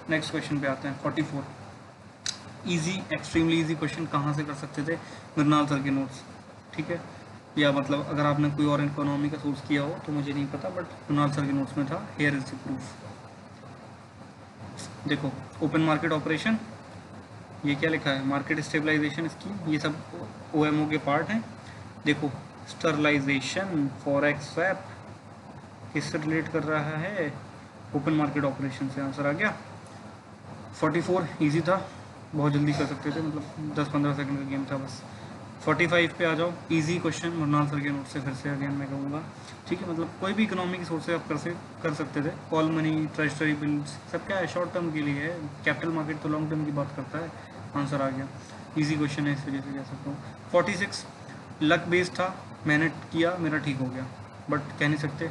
Next question पे आते हैं 44। इजी, एक्सट्रीमली इजी क्वेश्चन कहाँ से कर सकते थे? मृणाल सर के नोट्स, ठीक है, या मतलब अगर आपने कोई और इकोनॉमी का सोर्स किया हो तो मुझे नहीं पता, बट मृणाल सर के नोट्स में था। Here is the proof. देखो, ओपन मार्केट ऑपरेशन, ये क्या लिखा है? मार्केट स्टेबलाइजेशन स्कीम, ये सब ओएमओ के पार्ट हैं। देखो, स्टरलाइजेशन, फॉरेक्स स्वैप, किससे रिलेट कर रहा है? ओपन मार्केट ऑपरेशन से। आंसर आ गया। 44 इजी था, बहुत जल्दी कर सकते थे, मतलब 10-15 सेकंड का गेम था बस। 45 पे आ जाओ। इजी क्वेश्चन मृणाल सर के नोट से फिर से अगेन मैं कहूँगा, ठीक है, मतलब कोई भी इकोनॉमिक सोर्स से आप कर सकते थे। कॉल मनी, ट्रेजरी बिल्स, सब क्या है? शॉर्ट टर्म के लिए है। कैपिटल मार्केट तो लॉन्ग टर्म की बात करता है। आंसर आ गया। इजी क्वेश्चन है, इस वजह से कह सकता हूँ। 46 लक बेस्ड था, मैंने किया, मेरा ठीक हो गया, बट कह नहीं सकते,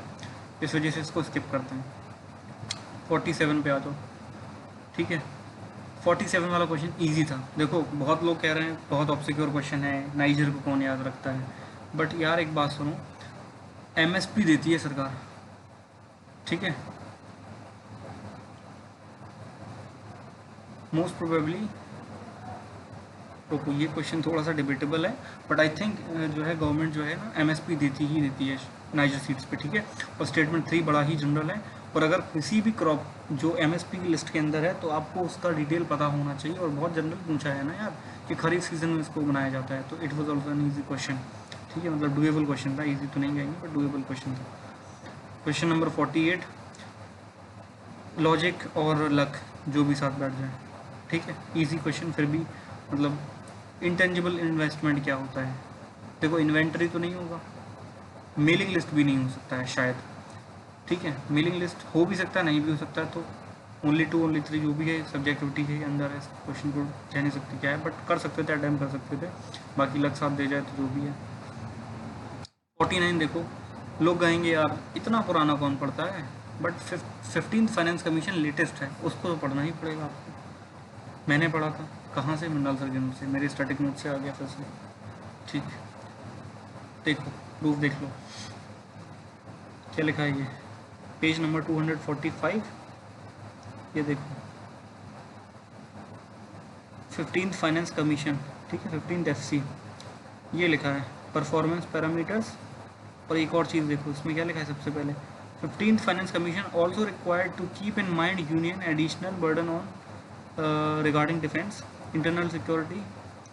इस वजह से इसको स्किप करते हैं। 47 पे आ जाओ, ठीक है। 47 वाला क्वेश्चन इजी था। देखो, बहुत लोग कह रहे हैं बहुत ऑब्सक्योर क्वेश्चन है, नाइजर को कौन याद रखता है, बट यार एक बात सुनो, एमएसपी देती है सरकार, ठीक है। मोस्ट प्रोबेबली तो ये क्वेश्चन थोड़ा सा डिबेटेबल है, बट आई थिंक जो है गवर्नमेंट जो है ना एमएसपी देती है नाइजर सीड्स पे, ठीक है। और स्टेटमेंट 3 बड़ा ही जनरल है, और अगर किसी भी क्रॉप जो एमएसपी की लिस्ट के अंदर है तो आपको उसका डिटेल पता होना चाहिए, और बहुत जनरल पूछा है ना यार कि खरीफ सीजन में इसको बनाया जाता है, तो it was also an easy question, ठीक है, मतलब डुएबल क्वेश्चन था। ईजी तो नहीं कहेंगे बट डुएबल क्वेश्चन था। क्वेश्चन नंबर 48, लॉजिक और लक जो भी साथ बैठ जाए, ठीक है, इजी क्वेश्चन फिर भी, मतलब इंटेंजिबल इन्वेस्टमेंट क्या होता है? देखो, इन्वेंटरी तो नहीं होगा, मेलिंग लिस्ट भी नहीं हो सकता है शायद, ठीक है, मेलिंग लिस्ट हो भी सकता है, नहीं भी हो सकता है, तो ओनली 2 ओनली 3 जो भी है सब्जेक्टिविटी के अंदर है, क्वेश्चन को कह नहीं सकते क्या है, बट कर सकते थे, अटैम्प्ट कर सकते थे, बाकी लक साथ दे जाए तो जो भी है। 49 देखो, लोग कहेंगे यार इतना पुराना कौन पढ़ता है, but 15th finance commission latest है, उसको तो पढ़ना ही पड़ेगा आपको। मैंने पढ़ा था, कहाँ से? मंडाल सर के नोट से, मेरे स्टैटिक नोट से आ गया फिर से, ठीक। देखो, प्रूफ देख लो, क्या लिखा है ये, पेज नंबर 245, ये देखो, 15th फाइनेंस कमीशन, ठीक है, 15th एफसी, ये लिखा है परफॉर्मेंस पैरामीटर्स। और एक और चीज़ देखो, इसमें क्या लिखा है सबसे पहले, 15th finance commission also required to keep in mind union additional burden on regarding defence, internal security,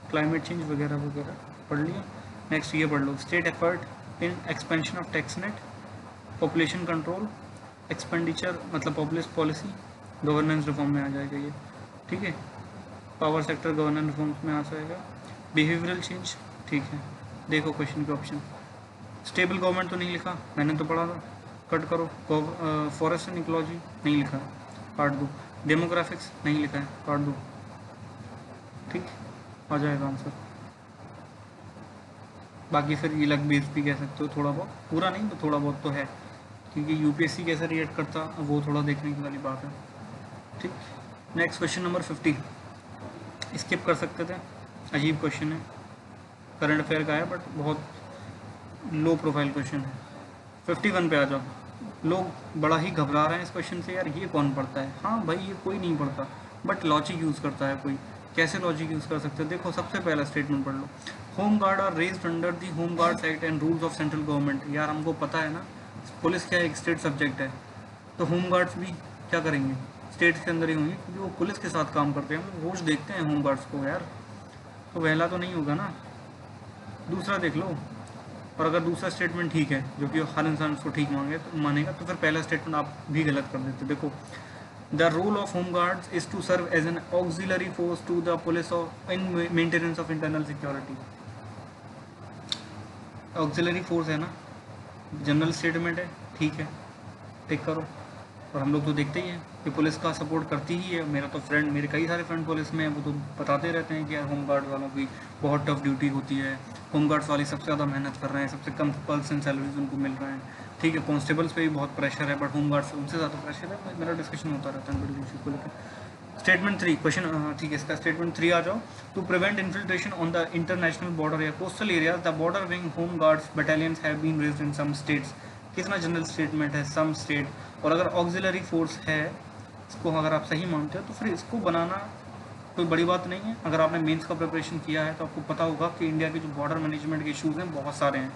climate change वगैरह वगैरह, पढ़ लिया। नेक्स्ट ये पढ़ लो, state effort in expansion of tax net, population control, expenditure मतलब पॉपुलेशन पॉलिसी, गवर्नेंस रिफॉर्म में आ जाएगा ये, ठीक है, पावर सेक्टर गवर्नेंस रिफॉर्म्स में आ जाएगा, बिहेवियरल चेंज, ठीक है। देखो क्वेश्चन के ऑप्शन, स्टेबल गवर्नमेंट तो नहीं लिखा, मैंने तो पढ़ा था, कट करो। फॉरेस्ट एंड इकोलॉजी नहीं लिखा है, काट दो। डेमोग्राफिक्स नहीं लिखा है, काट दो, ठीक, आ जाएगा आंसर। बाकी फिर ये लक बेस भी कह सकते हो, थोड़ा बहुत, पूरा नहीं तो थोड़ा बहुत तो है, क्योंकि यूपीएससी कैसे रिएक्ट करता वो थोड़ा देखने की वाली बात है, ठीक। नेक्स्ट क्वेश्चन नंबर 50, स्किप कर सकते थे, अजीब क्वेश्चन है, करंट अफेयर का है बट बहुत लो प्रोफाइल क्वेश्चन है। 51 पे आ जाओ, लोग बड़ा ही घबरा रहे हैं इस क्वेश्चन से, यार ये कौन पढ़ता है? हाँ भाई, ये कोई नहीं पढ़ता, बट लॉजिक यूज़ करता है कोई। कैसे लॉजिक यूज़ कर सकते हैं? देखो, सबसे पहला स्टेटमेंट पढ़ लो, home guard are raised under the home guards act and rules of central government. यार हमको पता है ना, पुलिस क्या एक स्टेट सब्जेक्ट है, तो होम गार्ड्स भी क्या करेंगे? स्टेट के अंदर ही होंगे, क्योंकि वो पुलिस के साथ काम करते हैं, हम रोज़ देखते हैं होम गार्ड्स को यार, तो वहला तो नहीं होगा ना। दूसरा देख लो, और अगर दूसरा स्टेटमेंट ठीक है, जो कि हर इंसान उसको ठीक मानेगा, तो फिर पहला स्टेटमेंट आप भी गलत कर देते। देखो, the role of home guards is to serve as an auxiliary force to the police of in maintenance of internal security. Auxiliary force है ना, जनरल स्टेटमेंट है, ठीक है, टिक करो। और हम लोग तो देखते ही हैं कि पुलिस का सपोर्ट करती ही है। मेरा तो फ्रेंड, मेरे कई सारे फ्रेंड पुलिस में हैं, वो तो बताते रहते हैं कि यार होम गार्ड वालों की बहुत टफ ड्यूटी होती है, होम गार्ड्स वाले सबसे ज़्यादा मेहनत कर रहे हैं, सबसे कम पर्सन सैलरीज उनको मिल रहे हैं, ठीक है। कॉन्स्टेबल्स पे भी बहुत प्रेशर है, बट होम गार्ड्स उनसे ज़्यादा प्रेशर है। मेरा डिस्कशन होता रहता है बड़ी इशू को लेकर। स्टेटमेंट 3 क्वेश्चन, ठीक है, इसका स्टेटमेंट 3 आ जाओ, to prevent infiltration on the international border या coastal areas the border wing home guards battalions have been raised in some states. कितना जनरल स्टेटमेंट है? Some state. और अगर ऑक्सिलरी फोर्स है इसको अगर आप सही मानते हो तो फिर इसको बनाना कोई बड़ी बात नहीं है। अगर आपने मेंस का प्रिपरेशन किया है तो आपको पता होगा कि इंडिया के जो बॉर्डर मैनेजमेंट के इश्यूज़ हैं बहुत सारे हैं।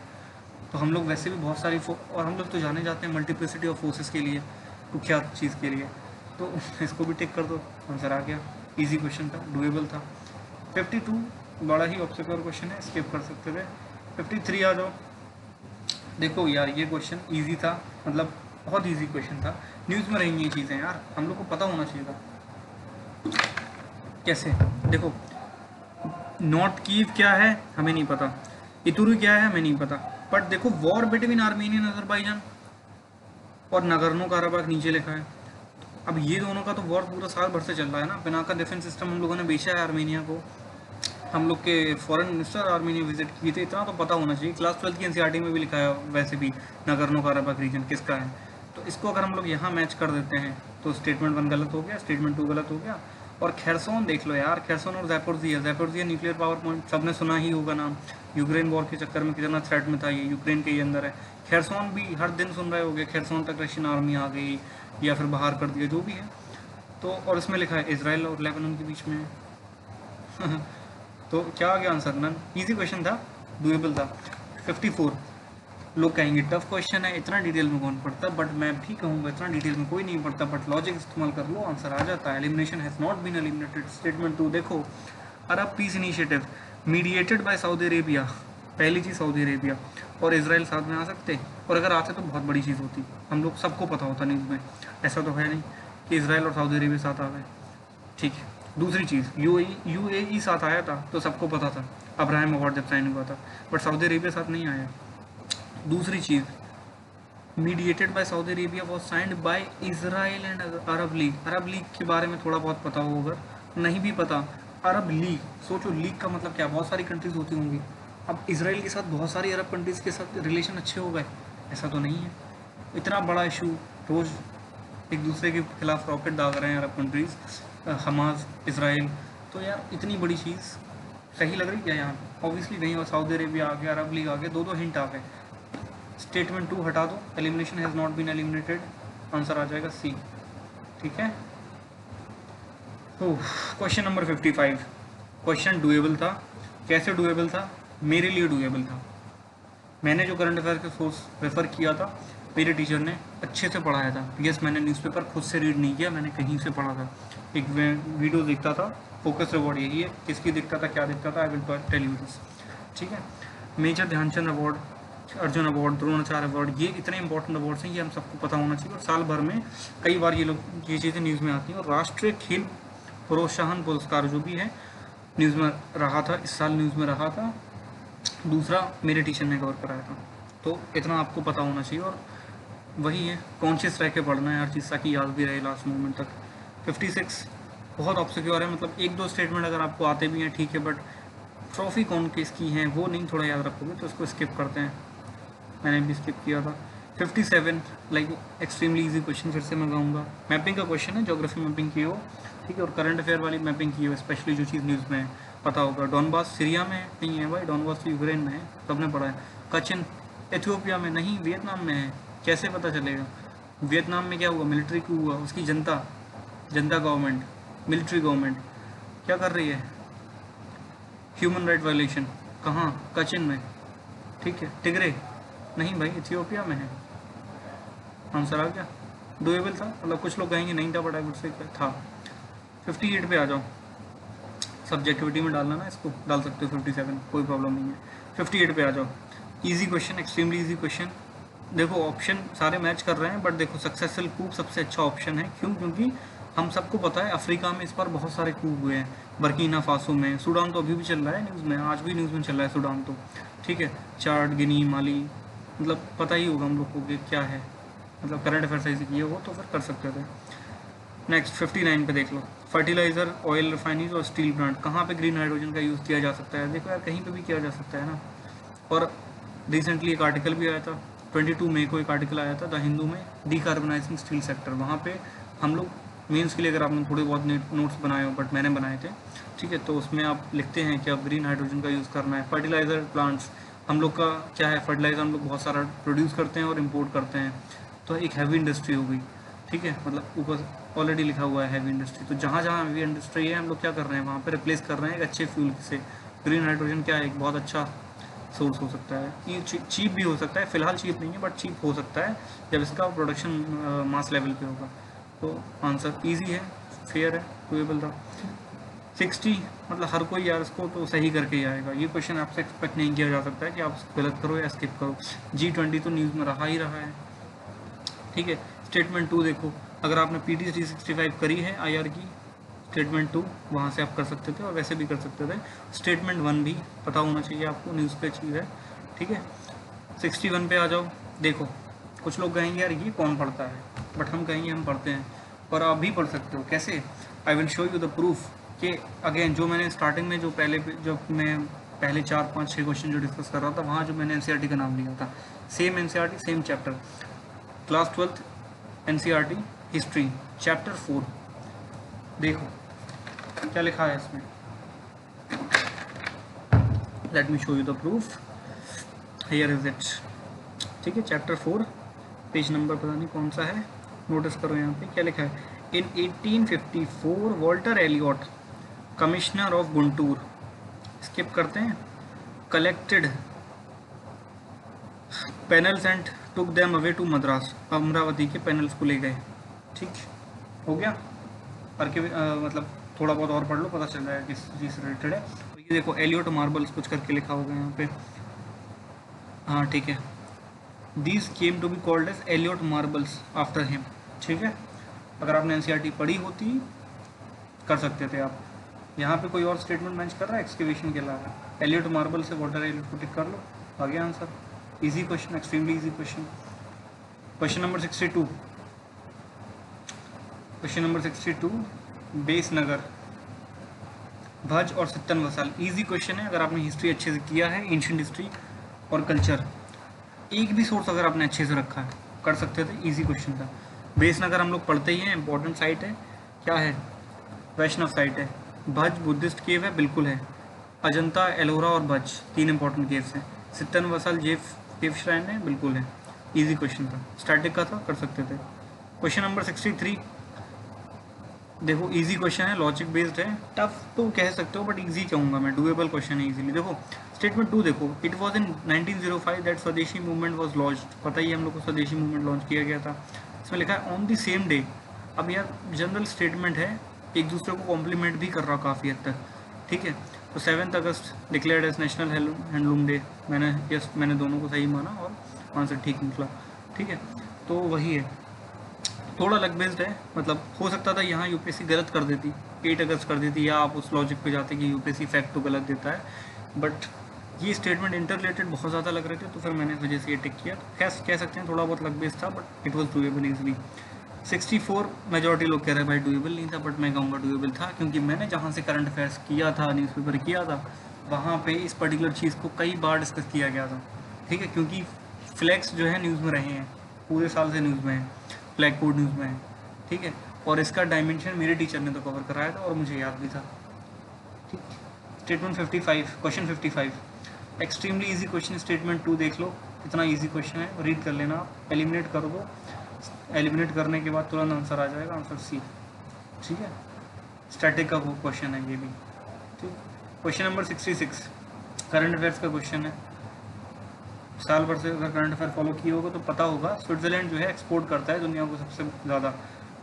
तो हम लोग वैसे भी बहुत सारी और हम लोग तो जाने जाते हैं मल्टीप्लिसिटी ऑफ फोर्सेस के लिए, कुख्यात चीज़ के लिए। तो इसको भी टिक कर दो, आंसर आ गया। इजी क्वेश्चन था, डुएबल था। 52 बड़ा ही ऑब्स्टिकल क्वेश्चन है, स्किप कर सकते थे। 53 आ जाओ। देखो यार ये क्वेश्चन इजी था, मतलब बहुत इजी क्वेश्चन था। न्यूज़ में रहेंगी ये चीज़ें यार, हम लोग को पता होना चाहिए था। कैसे? देखो नॉर्थ कीव क्या है हमें नहीं पता, इतुरु क्या है हमें नहीं पता, बट देखो वॉर बिटवीन आर्मेनियन अजरबैजान और नगर्नो काराबाख नीचे लिखा है। अब ये दोनों का तो वॉर पूरा साल भर से चल रहा है ना। बिना का डिफेंस सिस्टम हम लोगों ने बेचा है आर्मेनिया को। हम लोग के फॉरेन मिनिस्टर आर्मेनिया विजिट किए थे, इतना तो पता होना चाहिए। क्लास 12 की एनसीईआरटी में भी लिखा है वैसे भी नगर्नो काराबाख रीजन किसका है। तो इसको अगर हम लोग यहाँ मैच कर देते हैं तो स्टेटमेंट 1 गलत हो गया, स्टेटमेंट 2 गलत हो गया। और खेरसोन देख लो यार, खेरसोन और जैपोरिजिया न्यूक्लियर पावर पॉइंट सबने सुना ही होगा नाम। यूक्रेन वॉर के चक्कर में कितना थ्रेट में था ये, यूक्रेन के ही अंदर है। खेरसोन भी हर दिन सुन रहे होगे, खेरसोन तक रशियन आर्मी आ गई या फिर बाहर कर दिया, जो भी है। तो और इसमें लिखा है इजराइल और लेबनान के बीच में तो क्या आ गया आंसर? नन। इजी क्वेश्चन था, डुएबल था। 54 लोग कहेंगे टफ क्वेश्चन है, इतना डिटेल में कौन पढ़ता, बट मैं भी कहूँगा इतना डिटेल में कोई नहीं पढ़ता, बट लॉजिक इस्तेमाल कर लो आंसर आ जाता है। Elimination has not been eliminated. Statement 2 देखो, Arab peace initiative mediated by Saudi Arabia. पहली चीज़ सऊदी अरेबिया और इजराइल साथ में आ सकते, और अगर आते तो बहुत बड़ी चीज़ होती, हम लोग सबको पता होता न्यूज़ में। ऐसा तो है नहीं कि इजराइल और सऊदी अरेबिया साथ आ गए, ठीक है। दूसरी चीज़ यूएई साथ आया था तो सबको पता था, अब्राहम अकॉर्ड जब साइन हुआ था, बट सऊदी अरेबिया साथ नहीं आया। दूसरी चीज़ mediated by Saudi Arabia was signed by Israel and Arab league. अरब लीग के बारे में थोड़ा बहुत पता हो, अगर नहीं भी पता, अरब लीग सोचो, लीग का मतलब क्या, बहुत सारी कंट्रीज होती होंगी। अब इसराइल के साथ बहुत सारी अरब कंट्रीज़ के साथ रिलेशन अच्छे हो गए, ऐसा तो नहीं है। इतना बड़ा इशू, रोज़ एक दूसरे के खिलाफ रॉकेट दाग रहे हैं अरब कंट्रीज़, हमास, इसराइल। तो यार इतनी बड़ी चीज़ सही लग रही क्या यहाँ? ऑब्वियसली नहीं। और सऊदी अरेबिया आ गया, अरब लीग आ गया, दो हिंट आ गए। स्टेटमेंट 2 हटा दो, elimination has not been eliminated, answer आ जाएगा सी, ठीक है। क्वेश्चन नंबर 55, क्वेश्चन डुएबल था। कैसे डुएबल था? मेरे लिए डुएबल था। मैंने जो करंट अफेयर के सोर्स रेफ़र किया था, मेरे टीचर ने अच्छे से पढ़ाया था। यस, मैंने न्यूज़पेपर खुद से रीड नहीं किया, मैंने कहीं से पढ़ा था। एक वीडियो देखता था, फोकस रिवॉर्ड यही है, किसकी दिखता था, क्या दिखता था, I will tell you this, ठीक है। Major Dhyan Chand award, Arjun award, Dronacharya award, ये इतने इंपॉर्टेंट अवार्ड्स हैं, ये हम सबको पता होना चाहिए। और साल भर में कई बार ये चीज़ें न्यूज़ में आती हैं। और राष्ट्रीय खेल प्रोत्साहन पुरस्कार जो भी है न्यूज़ में रहा था, इस साल न्यूज़ में रहा था। दूसरा मेरे टीचर ने कवर कराया था, तो इतना आपको पता होना चाहिए। और वही है, कॉन्शियस रह के पढ़ना है हर चीज़, ताकि याद भी रहे लास्ट मोमेंट तक। 56 बहुत ऑब्स्क्योर है, मतलब एक दो स्टेटमेंट अगर आपको आते भी हैं ठीक है, बट ट्रॉफी कौन किसकी है वो नहीं थोड़ा याद रखोगे, तो इसको स्किप करते हैं। मैंने भी स्किप किया था। 57 लाइक एक्सट्रीमली इजी क्वेश्चन, फिर से मैं कहूँगा मैपिंग का क्वेश्चन है, ज्योग्राफी मैपिंग की हो, ठीक है, और करंट अफेयर वाली मैपिंग की हो, स्पेशली जो चीज़ न्यूज़ में है पता होगा। डॉनबास सीरिया में है? नहीं है भाई, डॉनबास तो यूक्रेन में है, सबने पढ़ा है। कचिन एथियोपिया में? नहीं, वियतनाम में है। कैसे पता चलेगा? वियतनाम में क्या हुआ? मिलिट्री क्यों हुआ? उसकी जनता गवर्नमेंट, मिलिट्री गवर्नमेंट क्या कर रही है? Human right violation. कहाँ? कचिन में, ठीक है। टिग्रे? नहीं भाई, इथियोपिया में है। आंसर आ गया। डुएबल था, मतलब कुछ लोग कहेंगे नहीं था, बट आई वुड से था। 58 पे आ जाओ। सब्जेक्टिविटी में डालना ना, इसको डाल सकते हो 57, कोई प्रॉब्लम नहीं है। 58 पे आ जाओ। Easy question, extremely easy question. देखो ऑप्शन सारे मैच कर रहे हैं, बट देखो सक्सेसफुल कूप सबसे अच्छा ऑप्शन है। क्यों? क्योंकि हम सबको पता है अफ्रीका में इस बार बहुत सारे कूप हुए हैं, बर्किना फासो में, सूडान तो अभी भी चल रहा है न्यूज़ में, आज भी न्यूज़ में चल रहा है सूडान तो, ठीक है। चाड, गिनी, माली, मतलब पता ही होगा हम लोग को कि क्या है, मतलब करंट अफेयर सही से किए हो तो फिर कर सकते थे। नेक्स्ट 59 पे देख लो। फर्टिलाइज़र, ऑयल रिफाइनरीज और स्टील प्लांट, कहाँ पे ग्रीन हाइड्रोजन का यूज़ किया जा सकता है? देखो यार, कहीं पे भी किया जा सकता है ना। और रिसेंटली एक आर्टिकल भी आया था, 22 मई को एक आर्टिकल आया था द हिंदू में, डीकार्बनाइजिंग स्टील सेक्टर। वहाँ पे हम लोग मेंस के लिए, अगर आपने थोड़े बहुत नोट्स बनाए हो, बट मैंने बनाए थे, ठीक है, तो उसमें आप लिखते हैं कि अब ग्रीन हाइड्रोजन का यूज़ करना है। फर्टिलाइज़र प्लांट्स, हम लोग का क्या है, फर्टिलाइज़र हम लोग बहुत सारा प्रोड्यूस करते हैं और इम्पोर्ट करते हैं, तो एक हैवी इंडस्ट्री हो गई, ठीक है, मतलब ऊपर ऑलरेडी लिखा हुआ है हैवी इंडस्ट्री। तो जहाँ जहाँ हैवी इंडस्ट्री है हम लोग क्या कर रहे हैं, वहाँ पे रिप्लेस कर रहे हैं एक अच्छे फ्यूल से। ग्रीन हाइड्रोजन क्या है, एक बहुत अच्छा सोर्स हो सकता है, ये चीप भी हो सकता है, फिलहाल चीप नहीं है बट चीप हो सकता है जब इसका प्रोडक्शन मास लेवल पे होगा। तो आंसर इजी है, फेयर है, डूएबल था। 60 मतलब हर कोई यार इसको तो सही करके ही आएगा, ये क्वेश्चन आपसे एक्सपेक्ट नहीं किया जा सकता है कि आप गलत करो या स्किप करो। G20 तो न्यूज़ में रहा ही रहा है, ठीक है। स्टेटमेंट 2 देखो, अगर आपने PT 365 करी है IR की, स्टेटमेंट 2 वहाँ से आप कर सकते थे और वैसे भी कर सकते थे। स्टेटमेंट 1 भी पता होना चाहिए आपको, न्यूज़ पे चीज़ है, ठीक है। 61 पे आ जाओ। देखो कुछ लोग कहेंगे यार ये कौन पढ़ता है, बट हम कहेंगे हम पढ़ते हैं, पर आप भी पढ़ सकते हो। कैसे? I will show you the proof कि अगेन जो मैंने स्टार्टिंग में जो मैं पहले 4 5 6 क्वेश्चन जो डिस्कस कर रहा था, वहाँ जो मैंने NCERT का नाम लिया था, same NCERT same chapter, class 12th NCERT history chapter 4। देखो क्या लिखा है इसमें, let me show you the proof, here is it, ठीक है। चैप्टर 4 पेज नंबर पता नहीं कौन सा है, नोटिस करो यहाँ पे क्या लिखा है। In 1854 Walter Elliot, commissioner of Guntur, skip करते हैं, collected panels and took them away to Madras, Amaravati के पैनल्स को ले गए, ठीक हो गया। मतलब थोड़ा बहुत और पढ़ लो, पता चल जाएगा किस चीज़ से रिलेटेड है। तो ये देखो एलियट मार्बल्स कुछ करके लिखा होगा यहाँ पे, हाँ ठीक है। These came to be called as Elliot marbles after him, ठीक है। अगर आपने NCERT पढ़ी होती कर सकते थे आप। यहाँ पे कोई और स्टेटमेंट मैच कर रहा है एक्सकेवेशन के अलावा, एलियट मार्बल से वाटर एलियट को टिक कर लो, आ गया answer. Easy question, extremely easy question. Question number 62, question number 62, Besnagar, Bhaja और सित्तन वसाल। इजी क्वेश्चन है, अगर आपने हिस्ट्री अच्छे से किया है, एंशिएंट हिस्ट्री और कल्चर, एक भी सोर्स अगर आपने अच्छे से रखा है कर सकते थे, इजी क्वेश्चन था। बेस नगर हम लोग पढ़ते ही हैं, इंपॉर्टेंट साइट है, क्या है, वैष्णव साइट है। भज बुद्धिस्ट केव है, बिल्कुल है। अजंता, एलोरा और भज 3 इंपॉर्टेंट केव्स हैं। सित्तन वसाल केव श्राइन है, बिल्कुल है। इजी क्वेश्चन था, स्टैटिक का था, कर सकते थे। क्वेश्चन नंबर 63, देखो इजी क्वेश्चन है, लॉजिक बेस्ड है, टफ तो कह सकते हो बट इजी कहूँगा मैं, डूएबल क्वेश्चन है इजीली। देखो स्टेटमेंट 2 देखो, इट वाज इन 1905 दैट स्वदेशी मूवमेंट वाज लॉन्च्ड, पता ही है हम लोग को स्वदेशी मूवमेंट लॉन्च किया गया था। इसमें लिखा है ऑन द सेम डे। अब यार जनरल स्टेटमेंट है, एक दूसरे को कॉम्प्लीमेंट भी कर रहा काफ़ी हद तक, ठीक है। तो 7 अगस्त declared as national handloom day, मैंने दोनों को सही माना और आंसर ठीक निकला, ठीक है। तो वही है, थोड़ा लक बेस्ड है, मतलब हो सकता था यहाँ UPSC गलत कर देती, 8 अगस्त कर देती, या आप उस लॉजिक पे जाते कि UPSC फैक्ट तो गलत देता है, बट ये स्टेटमेंट इंटर रिलेटेड बहुत ज़्यादा लग रहे थे, तो फिर मैंने इस वजह से ये टिक किया। कह सकते हैं थोड़ा बहुत लक बेस्ड था, but it was doable easily. 64 majority लोग कह रहे हैं भाई डूएबल नहीं था, बट मैं कहूँगा डूएबल था, क्योंकि मैंने जहाँ से करंट अफेयर्स किया था, न्यूज़पेपर किया था, वहाँ पे इस पर्टिकुलर चीज़ को कई बार डिस्कस किया गया था, ठीक है। क्योंकि फ्लैग्स जो है न्यूज़ में रहे हैं, पूरे साल से न्यूज़ में है, फ्लैग कोड न्यूज़ में है, ठीक है। और इसका डायमेंशन मेरे टीचर ने तो कवर कराया था और मुझे याद भी था, ठीक। Statement 55, question 55, extremely easy question. Statement 2 देख लो, कितना इजी क्वेश्चन है, रीड कर लेना, एलिमिनेट कर दो, एलिमिनेट करने के बाद तुरंत आंसर आ जाएगा, आंसर सी, ठीक है। स्टैटिक का वो क्वेश्चन है ये भी, ठीक। क्वेश्चन नंबर 66, करंट अफेयर्स का क्वेश्चन है। साल भर से अगर करंट अफेयर फॉलो किए होगा तो पता होगा, स्विट्जरलैंड जो है एक्सपोर्ट करता है दुनिया को सबसे ज़्यादा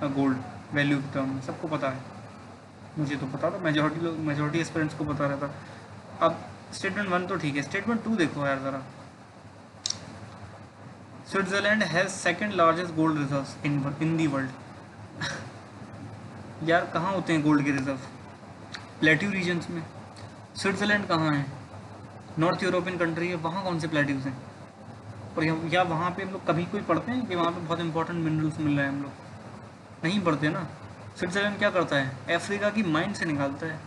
गोल्ड वैल्यू के टर्म में, सबको पता है, मुझे तो पता था, मेजॉरिटी एस्पिरेंट्स को पता रहता। अब स्टेटमेंट 1 तो ठीक है, स्टेटमेंट 2 देखो यार ज़रा, Switzerland has second largest gold reserves in the world. यार कहाँ होते हैं गोल्ड के रिजर्व? प्लेट्यू रीजन्स में। स्विट्जरलैंड कहाँ है? नॉर्थ यूरोपियन कंट्री है, वहाँ कौन से प्लेट्यूज हैं? और या वहाँ पे हम लोग कभी कोई पढ़ते हैं कि वहाँ पे बहुत इंपॉर्टेंट मिनरल्स मिल रहे हैं? हम लोग नहीं पढ़ते ना। स्विट्जरलैंड क्या करता है? अफ्रीका की माइन से निकालता है।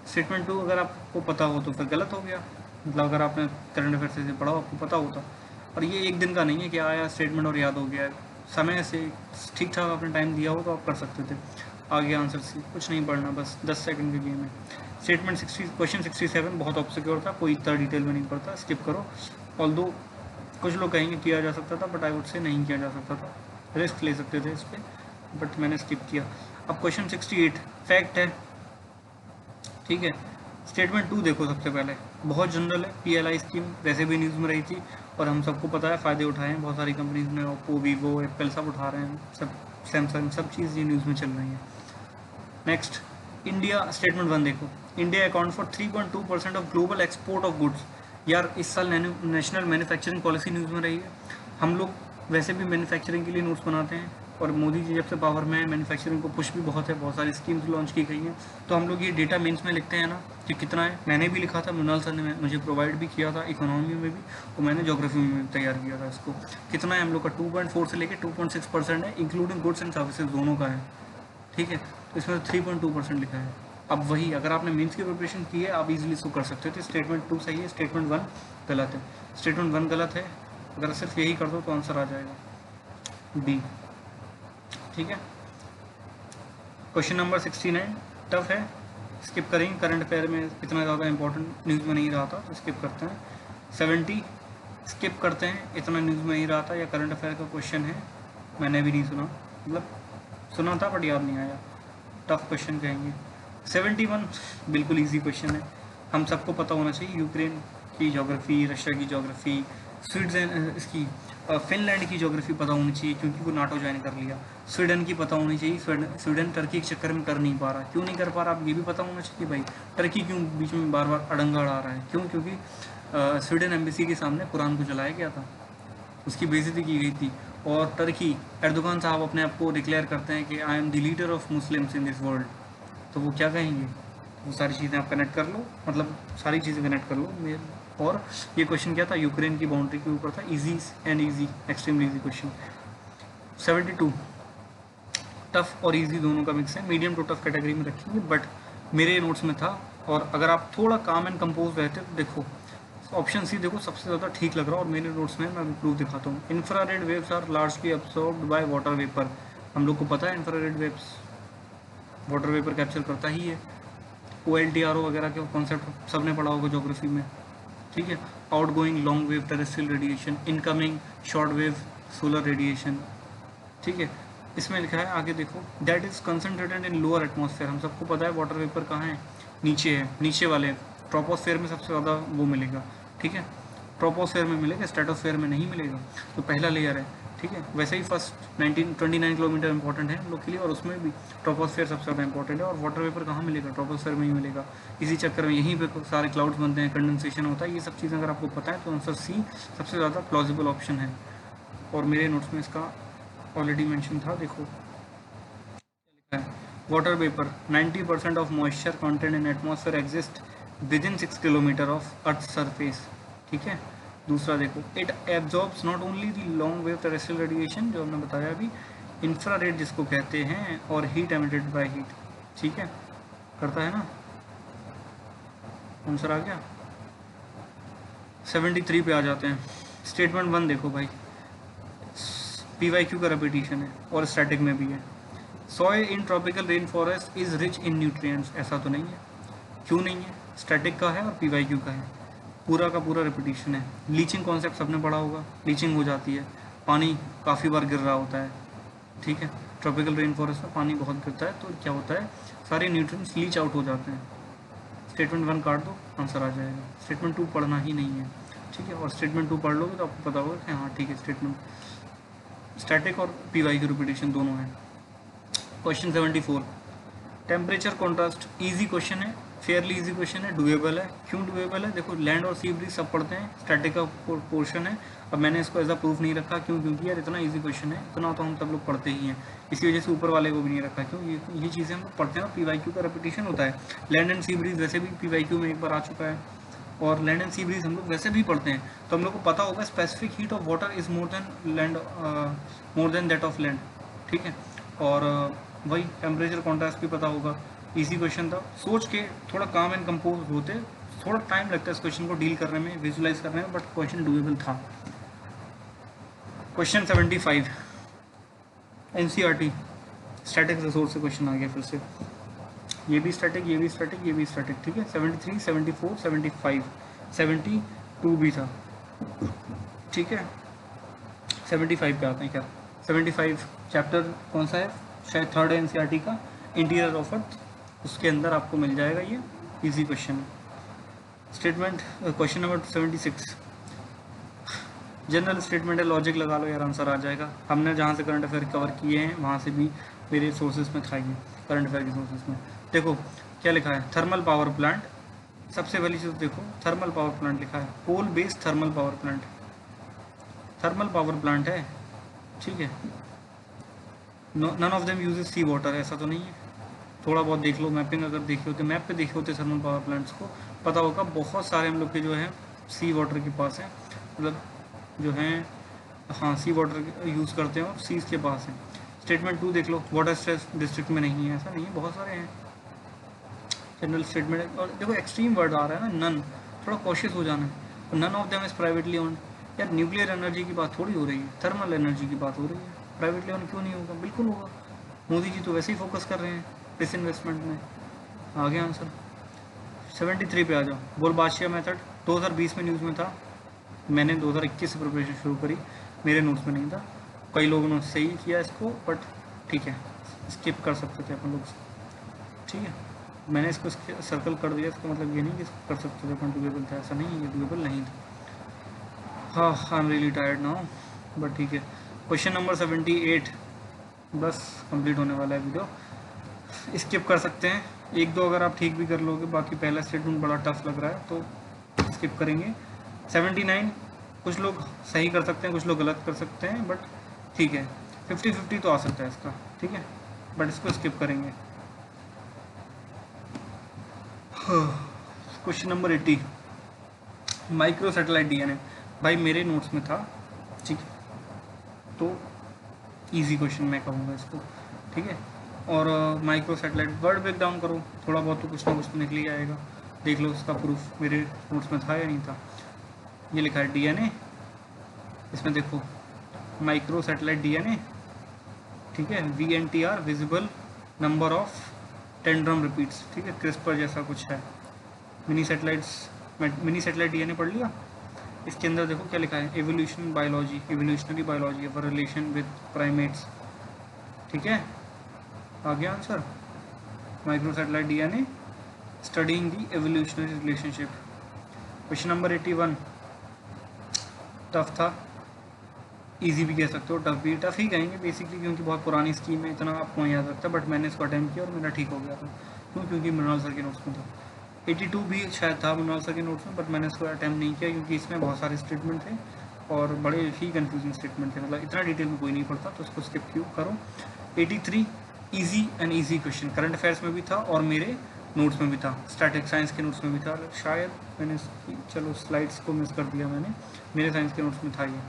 स्टेटमेंट 2 अगर आपको पता हो तो फिर गलत हो गया, मतलब अगर आपने करंट अफेयर से पढ़ा हो आपको पता होता। और ये एक दिन का नहीं है कि आया स्टेटमेंट और याद हो गया, समय से ठीक ठाक आपने टाइम दिया हो तो आप कर सकते थे। आगे आंसर सी, कुछ नहीं पढ़ना, बस 10 सेकंड की गेम है। स्टेटमेंट 60, क्वेश्चन 67 बहुत ऑब्सक्योर था, कोई इतना डिटेल में नहीं पढ़ता, स्किप करो। ऑल्दो कुछ लोग कहेंगे किया जा सकता था, बट आई वुड से नहीं किया जा सकता था, रिस्क ले सकते थे इस पर, बट मैंने स्किप किया। अब क्वेश्चन 68 फैक्ट है, ठीक है। स्टेटमेंट 2 देखो सबसे पहले, बहुत जनरल है। PLI स्कीम वैसे भी न्यूज़ में रही थी और हम सबको पता है, फ़ायदे उठाए हैं बहुत सारी कंपनीज ने, ओप्पो, वीवो, एप्पल सब उठा रहे हैं, सब सैमसंग, सब चीज़ ये न्यूज़ में चल रही है। नेक्स्ट, इंडिया, स्टेटमेंट 1 देखो, India account for 3.2% of global export of goods. यार इस साल नेशनल मैन्युफैक्चरिंग पॉलिसी न्यूज़ में रही है। हम लोग वैसे भी मैन्युफैक्चरिंग के लिए नोट्स बनाते हैं और मोदी जी जब से पावर में है, मैन्युफैक्चरिंग को पुश भी बहुत है, बहुत सारी स्कीम्स लॉन्च की गई हैं। तो हम लोग ये डेटा मेंस में लिखते हैं ना कि कितना है। मैंने भी लिखा था, मृणाल सर ने मुझे प्रोवाइड भी किया था, इकोनॉमी में भी, और मैंने ज्योग्राफी में भी तैयार किया था इसको। कितना है हम लोग का, 2.4 से लेकर 2.6% है, इंक्लूडिंग गुड्स एंड सर्विसेज दोनों का है, ठीक है। तो इसमें 3.2% लिखा है। अब वही अगर आपने मेंस की प्रिपरेशन की है, आप इजीली इसको कर सकते थे। स्टेटमेंट 2 सही है, स्टेटमेंट 1 गलत है। स्टेटमेंट 1 गलत है, अगर सिर्फ यही कर दो तो आंसर आ जाएगा बी, ठीक है। क्वेश्चन नंबर 69 टफ है, स्किप करेंगे, करंट अफेयर में इतना ज़्यादा इंपॉर्टेंट न्यूज़ में नहीं रहा था तो स्किप करते हैं। 70 स्किप करते हैं, इतना न्यूज़ में नहीं रहा था, या करंट अफेयर का क्वेश्चन है, मैंने भी नहीं सुना, मतलब सुना था बट याद नहीं आया, टफ क्वेश्चन कहेंगे। 71 बिल्कुल इजी क्वेश्चन है, हम सबको पता होना चाहिए। यूक्रेन की ज्योग्राफी, रशिया की ज्योग्राफी, स्विट्जरलैंड, इसकी फिनलैंड की ज्योग्राफी पता होनी चाहिए क्योंकि वो नाटो ज्वाइन कर लिया। स्वीडन की पता होनी चाहिए, स्वीडन टर्की के चक्कर में कर नहीं पा रहा, क्यों नहीं कर पा रहा, आप ये भी पता होना चाहिए भाई। टर्की क्यों बीच में बार बार अड़ंगा अड़ा रहा है, क्यों, क्योंकि स्वीडन एम्बेसी के सामने कुरान को जलाया गया था, उसकी बेइज्जती की गई थी। और टर्की, एर्दोगान साहब अपने आप को डिक्लेयर करते हैं कि I am the leader of Muslims in this world, तो वो क्या कहेंगे, वो सारी चीज़ें आप कनेक्ट कर लो, मतलब सारी चीज़ें कनेक्ट कर लो। और ये क्वेश्चन क्या था, यूक्रेन की बाउंड्री के ऊपर था, easy and easy, extremely easy question. 72 tough और इजी दोनों का मिक्स है, मीडियम टू टफ कैटेगरी में रखेंगे, बट मेरे नोट्स में था। और अगर आप थोड़ा काम एंड कंपोज रहते तो देखो ऑप्शन सी देखो सबसे ज़्यादा ठीक लग रहा है, और मेरे नोट्स में मैं प्रूफ दिखाता हूँ। Infrared waves are largely absorbed by water vapour, हम लोग को पता है infrared waves water vapour capture करता ही है। OLTRO वगैरह के कॉन्सेप्ट सबने पढ़ा होगा ज्योग्राफी में, ठीक है। Out going long wave terrestrial radiation, incoming short wave solar radiation, ठीक है। इसमें लिखा है आगे देखो, that is concentrated in lower atmosphere, हम सबको पता है वाटर वेपर कहाँ है, नीचे है, नीचे वाले ट्रोपोस्फेयर में सबसे ज़्यादा वो मिलेगा, ठीक है, ट्रोपोस्फेयर में मिलेगा, स्ट्रेटोस्फेयर में नहीं मिलेगा, तो पहला लेयर है, ठीक है। वैसे ही फर्स्ट 29 किलोमीटर इंपॉर्टेंट है हम लोग के लिए, और उसमें भी ट्रोपोस्फेयर सबसे ज़्यादा इंपॉर्टेंट है। और वाटर वेपर कहाँ मिलेगा, ट्रोपोस्फेयर में ही मिलेगा। इसी चक्कर में यहीं पे सारे क्लाउड्स बनते हैं, कंडेंसेशन होता है, ये सब चीज़ें अगर आपको पता है तो आंसर सी सबसे ज़्यादा प्लॉजिबल ऑप्शन है। और मेरे नोट्स में इसका ऑलरेडी मेंशन था, देखो लिखा है, water vapour 90% of moisture content in atmosphere exist with in 6 kilometre of earth surface, ठीक है। दूसरा देखो, it absorbs not only the long wave terrestrial radiation, जो हमने बताया अभी, इंफ्रारेड जिसको कहते हैं, और हीट एमिटेड बाय हीट, ठीक है, करता है ना। आंसर आ गया। 73 पे आ जाते हैं। स्टेटमेंट 1 देखो भाई, PYQ का रिपीटिशन है और स्टैटिक में भी है। Soil in tropical rain forest is rich in nutrients, ऐसा तो नहीं है, क्यों नहीं है, स्टैटिक का है और PYQ का है, पूरा का पूरा रिपीटिशन है। लीचिंग कॉन्सेप्ट सबने पढ़ा होगा, लीचिंग हो जाती है, पानी काफ़ी बार गिर रहा होता है, ठीक है। ट्रॉपिकल रेन फॉरेस्ट में पानी बहुत गिरता है, तो क्या होता है, सारे न्यूट्रिएंट्स लीच आउट हो जाते हैं। स्टेटमेंट 1 काट दो, आंसर आ जाएगा। स्टेटमेंट 2 पढ़ना ही नहीं है, ठीक है, और स्टेटमेंट 2 पढ़ लोगे तो आपको पता होगा कि हाँ ठीक है, स्टेटमेंट स्टैटिक और PYQ रिपीटिशन दोनों है। Question 74, temperature contrast, easy question है, फेयरली इजी क्वेश्चन है, डुएबल है। क्यों डुएबल है, देखो लैंड और सी ब्रीज सब पढ़ते हैं, स्टैटिक का पोर्शन है। अब मैंने इसको एज अ प्रूफ नहीं रखा, क्यों, क्योंकि यार इतना इजी क्वेश्चन है, इतना तो हम सब लोग पढ़ते ही हैं, इसी वजह से ऊपर वाले को भी नहीं रखा। क्यों, ये चीज़ें हम लोग पढ़ते हैं ना, PYQ का रिपीटिशन होता है। लैंड एंड सी ब्रीज वैसे भी PYQ में एक बार आ चुका है, और लैंड एंड सी ब्रीज हम लोग वैसे भी पढ़ते हैं, तो हम लोग को पता होगा specific heat of water is more than that of land, ठीक है। और वही टेम्परेचर कॉन्ट्रास्ट भी पता होगा, इजी क्वेश्चन था। सोच के थोड़ा काम एंड कंपोज होते, थोड़ा टाइम लगता है इस क्वेश्चन को डील करने में, विजुलाइज करने में, बट क्वेश्चन डूएबल था। क्वेश्चन 75 NCERT स्टैटिक रिसोर्स से क्वेश्चन आ गया फिर से, ये भी स्टैटिक, ये भी स्टैटिक, ये भी स्टैटिक, ठीक है। 73, 74, 75, 72 भी था, ठीक है। 75 पे आते हैं क्या, 75 चैप्टर कौन सा है, शायद थर्ड एनसीईआरटी का इंटीरियर ऑफ अर्थ, उसके अंदर आपको मिल जाएगा ये, इजी क्वेश्चन है। Statement question number 76 general statement है, लॉजिक लगा लो यार, आंसर आ जाएगा। हमने जहाँ से करंट अफेयर कवर किए हैं वहाँ से भी मेरे सोर्सेज में था ये, करंट अफेयर के सोर्सेज में। देखो क्या लिखा है, थर्मल पावर प्लांट, सबसे पहली चीज़ देखो थर्मल पावर प्लांट लिखा है, coal based thermal power plant, thermal power plant है, ठीक है। None of them uses sea water, ऐसा तो नहीं है। थोड़ा बहुत देख लो, मैपिंग अगर देखे होते, मैप पे देखे होते थर्मल पावर प्लांट्स को, पता होगा बहुत सारे हम लोग के जो है सी वाटर के पास है, मतलब जो हैं हाँ सी वाटर यूज़ करते हैं और सीज के पास है। स्टेटमेंट 2 देख लो, वाटर स्ट्रेस डिस्ट्रिक्ट में नहीं है, ऐसा नहीं है, बहुत सारे हैं जनरल स्टेटमेंट। और देखो एक्सट्रीम वर्ड आ रहा है ना, नन, थोड़ा कॉशियस हो जाना है। None of them is privately owned, यार न्यूक्लियर एनर्जी की बात थोड़ी हो रही है, थर्मल एनर्जी की बात हो रही है, प्राइवेटली ओन्ड क्यों नहीं होगा, बिल्कुल होगा। मोदी जी तो वैसे ही फोकस कर रहे हैं डिसइन्वेस्टमेंट में। आगे आंसर 73 पे आ जाओ, बोल बादशाह मेथड 2020 में न्यूज़ में था, मैंने 2021 से प्रिपरेशन शुरू करी, मेरे नोट्स में नहीं था। कई लोगों ने सही किया इसको, बट ठीक है स्किप कर सकते थे अपन लोग, ठीक है। मैंने इसको सर्कल कर दिया, इसका मतलब ये नहीं कि इसको कर सकते थे अपन, डुएबल था, ऐसा नहीं, ये डुएबल नहीं था। हाँ I am really tired now, but ठीक है। क्वेश्चन नंबर 78 बस कंप्लीट होने वाला है वीडियो, स्किप कर सकते हैं, एक दो अगर आप ठीक भी कर लोगे, बाकी पहला स्टेटमेंट बड़ा टफ लग रहा है तो स्किप करेंगे। 79 कुछ लोग सही कर सकते हैं, कुछ लोग गलत कर सकते हैं, बट ठीक है 50-50 तो आ सकता है इसका, ठीक है, बट इसको स्किप करेंगे। Question number 80 micro satellite DNA, भाई मेरे नोट्स में था, ठीक है, तो इजी क्वेश्चन मैं कहूँगा इसको, ठीक है। और micro satellite word break down करो, थोड़ा बहुत तो कुछ ना कुछ तो निकल ही आएगा, देख लो इसका प्रूफ मेरे नोट्स में था या नहीं था। ये लिखा है डीएनए, इसमें देखो माइक्रो सैटेलाइट डीएनए, ठीक है, VNTR visible number of tandem repeats, ठीक है, क्रिस्पर जैसा कुछ है। मिनी सैटेलाइट डीएनए पढ़ लिया। इसके अंदर देखो क्या लिखा है, evolution biology, evolutionary biology of relation with primates, ठीक है। आगे answer micro satellite DNA studying the evolutionary relationship. Question number 81 tough था, इजी भी कह सकते हो, टफ ही कहेंगे बेसिकली, क्योंकि बहुत पुरानी स्कीम है, इतना आपको याद रखता है, बट मैंने इसको अटेम्प्ट किया और मेरा ठीक हो गया था, क्योंकि मृणाल सर के नोट्स में था। 82 भी शायद था मृणाल सर के नोट्स में, बट मैंने इसको अटेम्प्ट नहीं किया क्योंकि इसमें बहुत सारे स्टेटमेंट थे और बड़े ही कंफ्यूजिंग स्टेटमेंट थे, मतलब इतना डिटेल में कोई नहीं पढ़ता, तो उसको स्किप क्यों करो। 83 easy and easy question, current affairs में भी था और मेरे नोट्स में भी था, स्टैटिक साइंस के नोट्स में भी था, शायद मैंने चलो स्लाइड्स को मिस कर दिया मैंने, मेरे साइंस के नोट्स में था ये,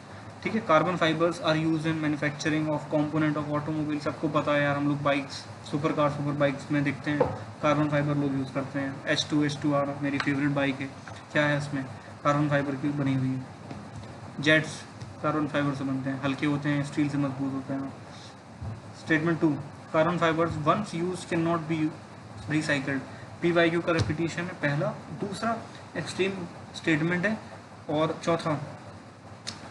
ठीक है। Carbon fibres are use in manufacturing of component of automobile, सबको पता है यार, हम लोग bikes, super car, super bikes में देखते हैं कार्बन फाइबर लोग यूज़ करते हैं। H2R मेरी फेवरेट बाइक है, क्या है इसमें, कार्बन फाइबर की बनी हुई है। जेट्स कार्बन फाइबर से बनते हैं, हल्के होते हैं, स्टील से मजबूत होते हैं। Statement 2 carbon fibres once use can not be recycled, PYQ का रिपीटिशन है पहला, दूसरा एक्सट्रीम स्टेटमेंट है, और चौथा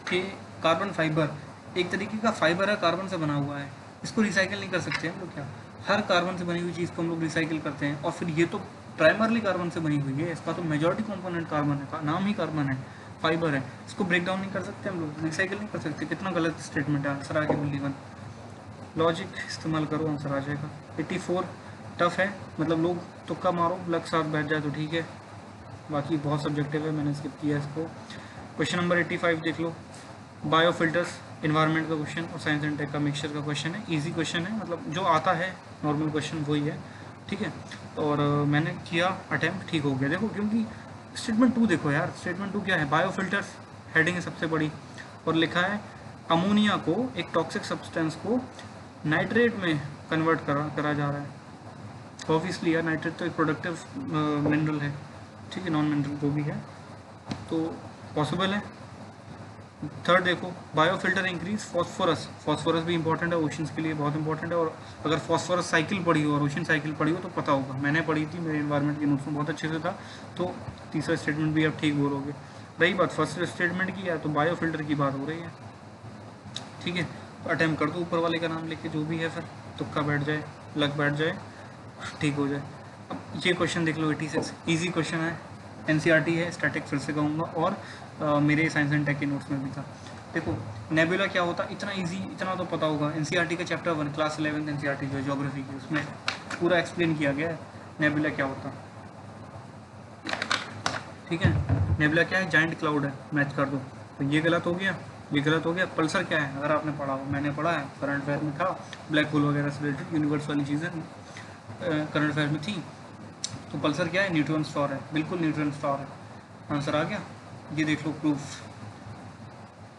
कि कार्बन फाइबर एक तरीके का फाइबर है, कार्बन से बना हुआ है, इसको रिसाइकिल नहीं कर सकते हम लोग, क्या हर कार्बन से बनी हुई चीज़ को हम लोग रिसाइकिल करते हैं, और फिर ये तो प्राइमरली कार्बन से बनी हुई है, इसका तो मेजॉरिटी कंपोनेंट कार्बन है, नाम ही कार्बन है, फाइबर है, इसको ब्रेक डाउन नहीं कर सकते हम लोग, रिसाइकिल नहीं कर सकते, कितना गलत स्टेटमेंट है। आंसर आगे बोली 1, लॉजिक इस्तेमाल करो आंसर आ जाएगा। 84 टफ है, मतलब लोग तुक्का मारो, लग साथ बैठ जाए तो ठीक है, बाकी बहुत सब्जेक्टिव है, मैंने स्किप किया इसको। क्वेश्चन नंबर 85 देख लो, बायो फिल्टर्स, इन्वायरमेंट का क्वेश्चन और साइंस एंड टेक का मिक्सचर का क्वेश्चन है, इजी क्वेश्चन है, मतलब जो आता है नॉर्मल क्वेश्चन वही है, ठीक है। और मैंने किया अटैम्प्ट, ठीक हो गया। देखो क्योंकि स्टेटमेंट 2 देखो यार, स्टेटमेंट 2 क्या है, बायो फिल्टर्स हेडिंग है सबसे बड़ी, और लिखा है अमोनिया को, एक टॉक्सिक सब्सटेंस को नाइट्रेट में कन्वर्ट करा जा रहा है। ऑब्वियसली यार नाइट्रेट तो एक प्रोडक्टिव मिनरल है, ठीक है, नॉन मिनरल जो भी है, तो पॉसिबल है। थर्ड देखो, बायोफिल्टर इंक्रीज फॉस्फोरस भी इंपॉर्टेंट है, ओशंस के लिए बहुत इंपॉर्टेंट है, और अगर फॉस्फोरस साइकिल पढ़ी हो और ओशन साइकिल पढ़ी हो तो पता होगा, मैंने पढ़ी थी, मेरे इन्वायरमेंट के नोट्स में बहुत अच्छे से था, तो तीसरा स्टेटमेंट भी आप ठीक बोलोगे। रही बात फर्स्ट स्टेटमेंट की है, तो बायोफिल्टर की बात हो रही है, ठीक है, तो अटैम्प्ट कर दो ऊपर वाले का नाम लेके, जो भी है फिर तुक्का बैठ जाए, लग बैठ जाए, ठीक हो जाए। अब ये क्वेश्चन देख लो 86, इजी क्वेश्चन है, एनसीईआरटी है, स्टैटिक फिर से कहूँगा, और मेरे साइंस एंड टेक के नोट्स में भी था। देखो नेबुला क्या होता, इतना इजी, इतना तो पता होगा, एनसीईआरटी का चैप्टर 1 क्लास 11 एनसीईआरटी जो है ज्योग्राफी की, उसमें पूरा एक्सप्लेन किया गया है नेबुला क्या होता। ठीक है, नेबुला क्या है, जाइंट क्लाउड है, मैच कर दो। तो ये गलत हो गया, ये गलत हो गया। पल्सर क्या है, अगर आपने पढ़ा हो, मैंने पढ़ा है, करंट अफेयर में था, ब्लैक होल वगैरह से रिलेटेड यूनिवर्स वाली चीज़ें करंट अफेयर में थी। तो पल्सर क्या है, न्यूट्रॉन स्टार है, बिल्कुल न्यूट्रॉन स्टार है। आंसर आ गया, ये देख लो प्रूफ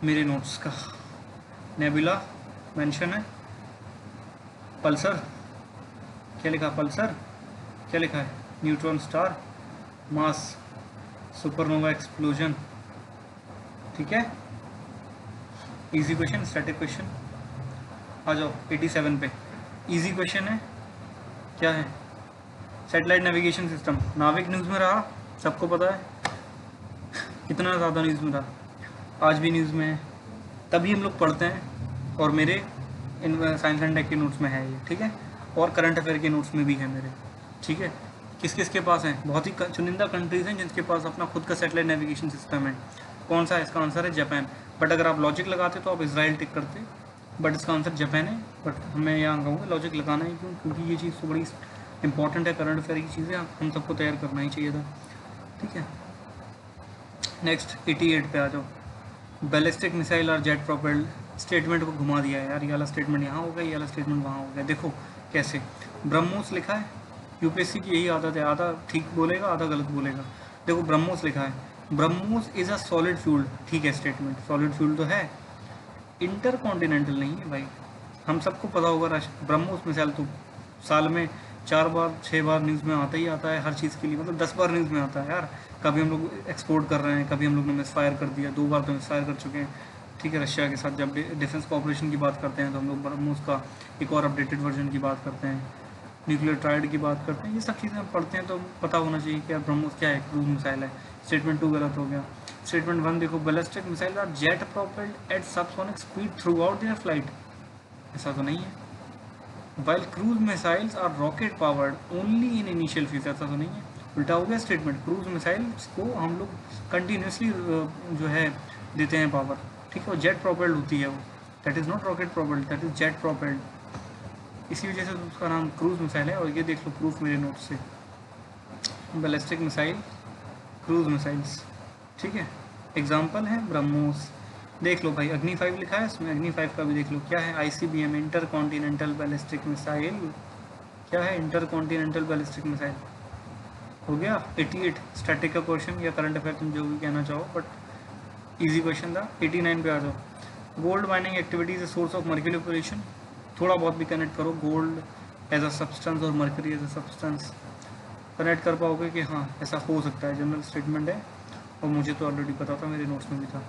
मेरे नोट्स का। नेबुला मेंशन है, पल्सर क्या लिखा, पल्सर क्या लिखा है, न्यूट्रॉन स्टार, मास, सुपरनोवा एक्सप्लोजन। ठीक है, इजी क्वेश्चन, स्टैटिक क्वेश्चन। आ जाओ 87 पे, इजी क्वेश्चन है, क्या है, सैटेलाइट नेविगेशन सिस्टम। नाविक न्यूज़ में रहा, सबको पता है कितना ज़्यादा न्यूज़ में रहा, आज भी न्यूज़ में है, तभी हम लोग पढ़ते हैं, और मेरे इन साइंस एंड टेक के नोट्स में है ये। ठीक है, और करंट अफेयर के नोट्स में भी है मेरे। ठीक है, किस किस के पास है, बहुत ही चुनिंदा कंट्रीज हैं जिनके पास अपना खुद का सैटेलाइट नेविगेशन सिस्टम है। कौन सा है, इसका आंसर है जापान। बट अगर आप लॉजिक लगाते तो आप इसराइल टिक करते, बट इसका आंसर जापान है। बट मैं यहाँ कहूँगा लॉजिक लगाना ही क्यों, क्योंकि ये चीज़ तो बड़ी इंपॉर्टेंट है, करंट अफेयर की चीज़ें हम सबको तैयार करना ही चाहिए था। ठीक है, नेक्स्ट 88 पे आ जाओ। बैलिस्टिक मिसाइल और जेट प्रोपेल्ड, स्टेटमेंट को घुमा दिया है यार, ये वाला स्टेटमेंट यहाँ हो गया, ये वाला स्टेटमेंट वहाँ हो गया। देखो कैसे, ब्रह्मोस लिखा है, यूपीएससी की यही आदत है, आधा ठीक बोलेगा आधा गलत बोलेगा। देखो ब्रह्मोस लिखा है, BrahMos is a solid fuel, ठीक है, स्टेटमेंट सॉलिड फ्यूल तो है, इंटर कॉन्टिनेंटल नहीं है भाई। हम सबको पता होगा ब्रह्मोस मिसाइल तो साल में 4 बार 6 बार न्यूज़ में आता ही आता है, हर चीज़ के लिए, मतलब 10 बार न्यूज़ में आता है यार। कभी हम लोग एक्सपोर्ट कर रहे हैं, कभी हम लोग ने मिसफायर कर दिया, 2 बार तो मिसफायर कर चुके हैं। ठीक है, रशिया के साथ जब डिफेंस कॉपरेशन की बात करते हैं तो हम लोग ब्रह्मोस का एक और अपडेटेड वर्जन की बात करते हैं, न्यूक्लियर ट्रायड की बात करते हैं। ये सब चीज़ें हम पढ़ते हैं तो पता होना चाहिए कि यार ब्रह्मोस क्या है, क्रूज मिसाइल है। स्टेटमेंट 2 गलत हो गया। स्टेटमेंट 1 देखो, ballistic missile are jet propelled at subsonic speed throughout their flight, ऐसा तो नहीं है। While cruise missiles are rocket powered only in initial phase, ऐसा तो नहीं है, उल्टा हो गया स्टेटमेंट। क्रूज मिसाइल्स को हम लोग कंटिन्यूसली जो है देते हैं पावर, ठीक है, वो जेट प्रोपेल्ड होती है, वो that is not rocket propelled, that is jet propelled, इसी वजह से उसका नाम क्रूज मिसाइल है। और ये देख लो प्रूफ मेरे नोट से, बैलिस्टिक मिसाइल, क्रूज मिसाइल्स। ठीक है, एग्जाम्पल है ब्रह्मोस। देख लो भाई, अग्नि 5 लिखा है इसमें, अग्नि 5 का भी देख लो क्या है, ICBM inter continental ballistic missile, क्या है, इंटर कॉन्टिनेंटल बैलिस्टिक मिसाइल। हो गया 88 स्टैटिक का क्वेश्चन या करंट अफेयर, तुम जो भी कहना चाहो, बट इजी क्वेश्चन था। 89 पे आ जाओ, gold mining activity is a source of mercury pollution. थोड़ा बहुत भी कनेक्ट करो, गोल्ड एज अ सब्सटेंस और mercury as a substance, connect कर पाओगे कि हाँ ऐसा हो सकता है, जनरल स्टेटमेंट है, और मुझे तो ऑलरेडी पता था, मेरे नोट्स में भी था।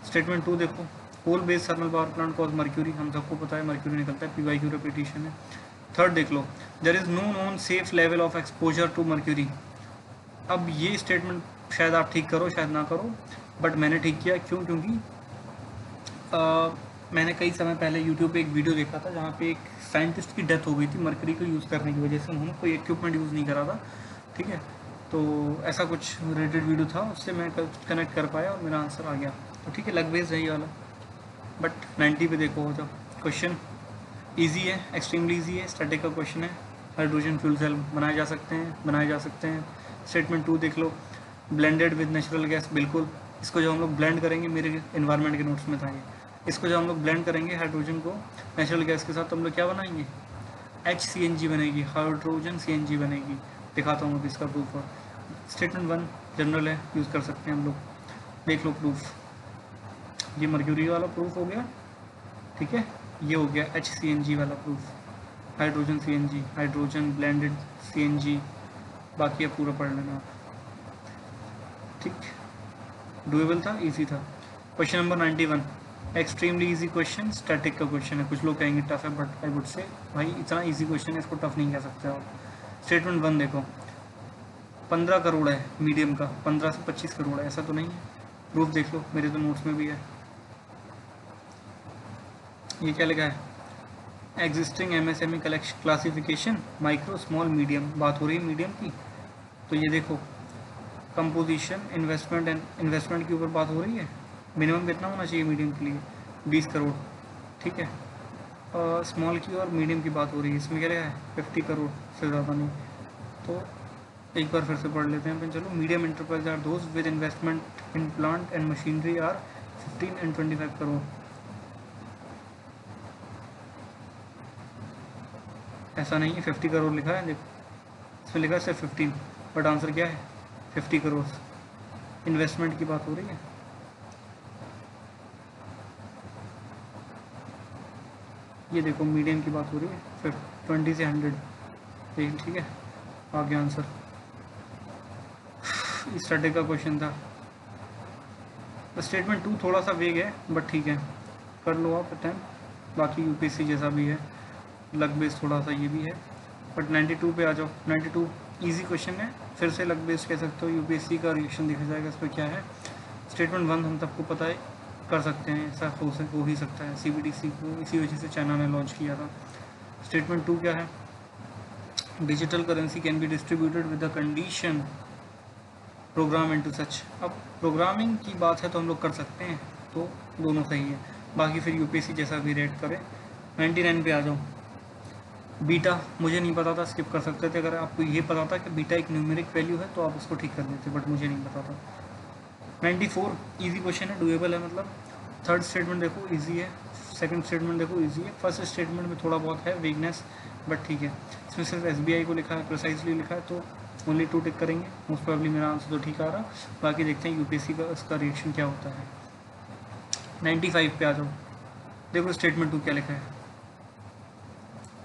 स्टेटमेंट 2 देखो, coal based thermal power plant cause mercury, हम सबको पता है मर्क्यूरी निकलता है, PYQ रिपीटिशन है। थर्ड देख लो, there is no known safe level of exposure to mercury. अब ये स्टेटमेंट शायद आप ठीक करो शायद ना करो, बट मैंने ठीक किया, क्यों, क्योंकि मैंने कई समय पहले यूट्यूब पे एक वीडियो देखा था जहाँ पे एक साइंटिस्ट की डेथ हो गई थी मर्करी को यूज़ करने की वजह से, उन्होंने कोई इक्विपमेंट यूज़ नहीं करा था। ठीक है, तो ऐसा कुछ रिलेटेड वीडियो था, उससे मैं कनेक्ट कर पाया और मेरा आंसर आ गया। तो ठीक है, लग बेस है ये वाला। बट 90 पे देखो हो जाओ, क्वेश्चन ईजी है, एक्सट्रीमली ईजी है, स्टैटिक का क्वेश्चन है, हाइड्रोजन फ्यूल सेल बनाए जा सकते हैं। स्टेटमेंट 2 देख लो, ब्लेंडेड विद नेचुरल गैस, बिल्कुल, इसको जो हम लोग ब्लेंड करेंगे, मेरे एनवायरनमेंट के नोट्स में था ये, इसको जब हम लोग ब्लेंड करेंगे हाइड्रोजन को नेचुरल गैस के साथ, तो हम लोग क्या बनाएंगे, HCNG बनेगी, हाइड्रोजन CNG बनेगी। दिखाता हूँ अभी इसका प्रूफ। और स्टेटमेंट 1 जनरल है, यूज़ कर सकते हैं हम लोग। देख लो प्रूफ, ये मर्क्यूरी वाला प्रूफ हो गया, ठीक है, ये हो गया HCNG वाला proof, hydrogen CNG, hydrogen blended CNG, बाकी अब पूरा पढ़ लेना आप। ठीक, डुएबल था, इजी था। Question number 91, extremely easy question, static का क्वेश्चन है, कुछ लोग कहेंगे टफ है, बट आई वुड से भाई इतना इजी क्वेश्चन है, इसको टफ नहीं कह सकते आप। स्टेटमेंट 1 देखो, 15 करोड़ है मीडियम का, 15 से 25 करोड़ है, ऐसा तो नहीं है। प्रूफ देख लो, मेरे तो नोट्स में भी है। ये क्या लिखा है, existing MSME classification, micro small medium, बात हो रही है मीडियम की। तो ये देखो कंपोजिशन, इन्वेस्टमेंट एंड इन्वेस्टमेंट के ऊपर बात हो रही है। मिनिमम कितना होना चाहिए मीडियम के लिए? 20 करोड़, ठीक है। स्मॉल की और मीडियम की बात हो रही है, इसमें क्या है 50 करोड़ से ज़्यादा नहीं। तो एक बार फिर से पढ़ लेते हैं अपन। चलो, medium enterprise are those with investment in plant and machinery are 15 and 25 crore. ऐसा नहीं है 50 करोड़ लिखा है, देखो इसमें लिखा है सिर्फ 15, बट आंसर क्या है 50 करोड़। इन्वेस्टमेंट की बात हो रही है। ये देखो मीडियम की बात हो रही है, फिर 20 से 100, ठीक है। आगे आंसर स्टैटिक का क्वेश्चन था। स्टेटमेंट 2 थोड़ा सा वेग है, बट ठीक है, कर लो आप अटैम्प्ट। बाकी यूपीएससी जैसा भी है, लक बेस थोड़ा सा ये भी है। बट 92 पे आ जाओ। 92 इजी क्वेश्चन है, फिर से लक बेस्ड कह सकते हो। यूपीएससी का रिएक्शन देखा जाएगा इस पर क्या है। स्टेटमेंट 1 हम सबको पता है, कर सकते हैं, ऐसा हो ही सकता है। सीबीडीसी को इसी वजह से चाइना ने लॉन्च किया था। स्टेटमेंट 2 क्या है? Digital currency can be distributed with the condition programme into सच। अब प्रोग्रामिंग की बात है तो हम लोग कर सकते हैं, तो दोनों सही है। बाकी फिर यूपीएससी जैसा भी रेट करें। 99 पे आ जाओ। बीटा मुझे नहीं पता था, स्किप कर सकते थे। अगर आपको ये पता था कि बीटा एक न्यूमेरिक वैल्यू है तो आप उसको ठीक कर देते, बट मुझे नहीं पता था। 94 इजी क्वेश्चन है, डुएबल है मतलब। थर्ड स्टेटमेंट देखो इजी है, सेकंड स्टेटमेंट देखो इजी है, फर्स्ट स्टेटमेंट में थोड़ा बहुत है वीकनेस, बट ठीक है। इसमें सिर्फ एसबीआई को लिखा है, प्रिसाइजली लिखा है, तो ओनली 2 टिक करेंगे। मोस्ट प्रॉब्ली मेरा आंसर तो ठीक आ रहा। बाकी देखते हैं यूपीएससी का इसका रिएक्शन क्या होता है। 95 पे आ जाओ। देखो स्टेटमेंट 2 क्या लिखा है।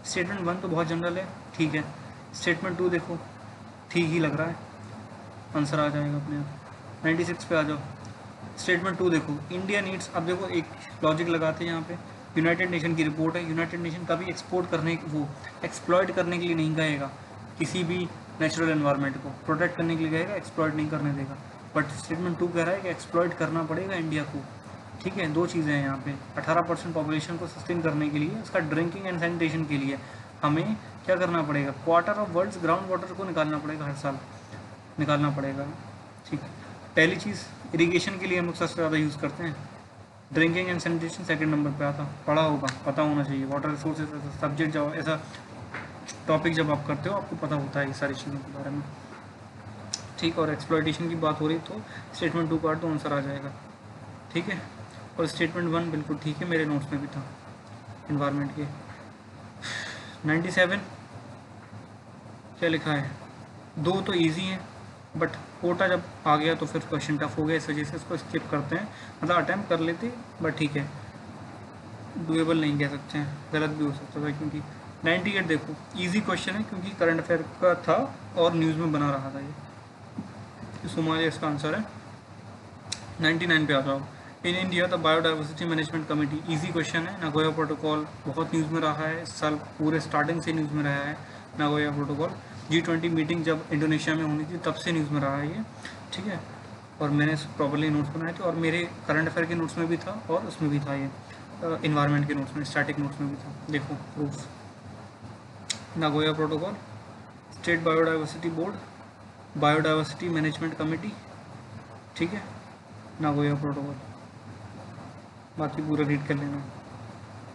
स्टेटमेंट 1 तो बहुत जनरल है, ठीक है। स्टेटमेंट 2 देखो ठीक ही लग रहा है, आंसर आ जाएगा अपने आप। 96 पे आ जाओ। स्टेटमेंट 2 देखो, इंडिया नीड्स, अब देखो एक लॉजिक लगाते हैं यहाँ पे। यूनाइटेड नेशन की रिपोर्ट है, यूनाइटेड नेशन कभी एक्सपोर्ट करने वो एक्सप्लॉयट करने के लिए नहीं कहेगा किसी भी नेचुरल एनवायरनमेंट को, प्रोटेक्ट करने के लिए कहेगा, एक्सप्लॉयट नहीं करने देगा। बट स्टेटमेंट 2 कह रहा है कि एक्सप्लॉयट करना पड़ेगा इंडिया को, ठीक है। 2 चीज़ें हैं यहाँ पे। 18% पॉपुलेशन को सस्टेन करने के लिए, उसका ड्रिंकिंग एंड सैनिटेशन के लिए हमें क्या करना पड़ेगा, quarter of world's ground water को निकालना पड़ेगा, हर साल निकालना पड़ेगा, ठीक है। पहली चीज़ इरिगेशन के लिए हम लोग सबसे ज़्यादा यूज़ करते हैं। Drinking and sanitation second number पे आता, पढ़ा होगा, पता होना चाहिए। वाटर रिसोर्सेज सब्जेक्ट जब ऐसा टॉपिक जब आप करते हो आपको पता होता है ये सारी चीज़ों के बारे में, ठीक। और एक्सप्लॉयटेशन की बात हो रही तो स्टेटमेंट 2 काट तो आंसर आ जाएगा, ठीक है। और स्टेटमेंट 1 बिल्कुल ठीक है, मेरे नोट्स में भी था इन्वायरमेंट के। 97 क्या लिखा है? 2 तो इजी हैं, बट कोटा जब आ गया तो फिर क्वेश्चन टफ हो गया, इस वजह से इसको स्किप करते हैं। मतलब अटैम्प्ट कर लेते, बट ठीक है, डुएबल नहीं कह सकते हैं, गलत भी हो सकता था। क्योंकि 98 देखो इजी क्वेश्चन है, क्योंकि करंट अफेयर का था और न्यूज़ में बना रहा था ये। सोमालिया इसका आंसर है। 99 पे आ जाओ। In India the biodiversity management committee, easy question है। नागोया प्रोटोकॉल बहुत न्यूज़ में रहा है इस साल, पूरे स्टार्टिंग से न्यूज़ में रहा है नागोया प्रोटोकॉल। G20 मीटिंग जब इंडोनेशिया में होनी थी तब से न्यूज़ में रहा है ये, ठीक है। और मैंने प्रॉपर्ली नोट्स बनाए थे, और मेरे करंट अफेयर के नोट्स में भी था और उसमें भी था ये, इन्वायरमेंट के नोट्स में, स्टैटिक नोट्स में भी था। देखो proof, Nagoya protocol, state biodiversity board, biodiversity management committee, ठीक है, नागोया प्रोटोकॉल। बाकी पूरा रीड कर लेना,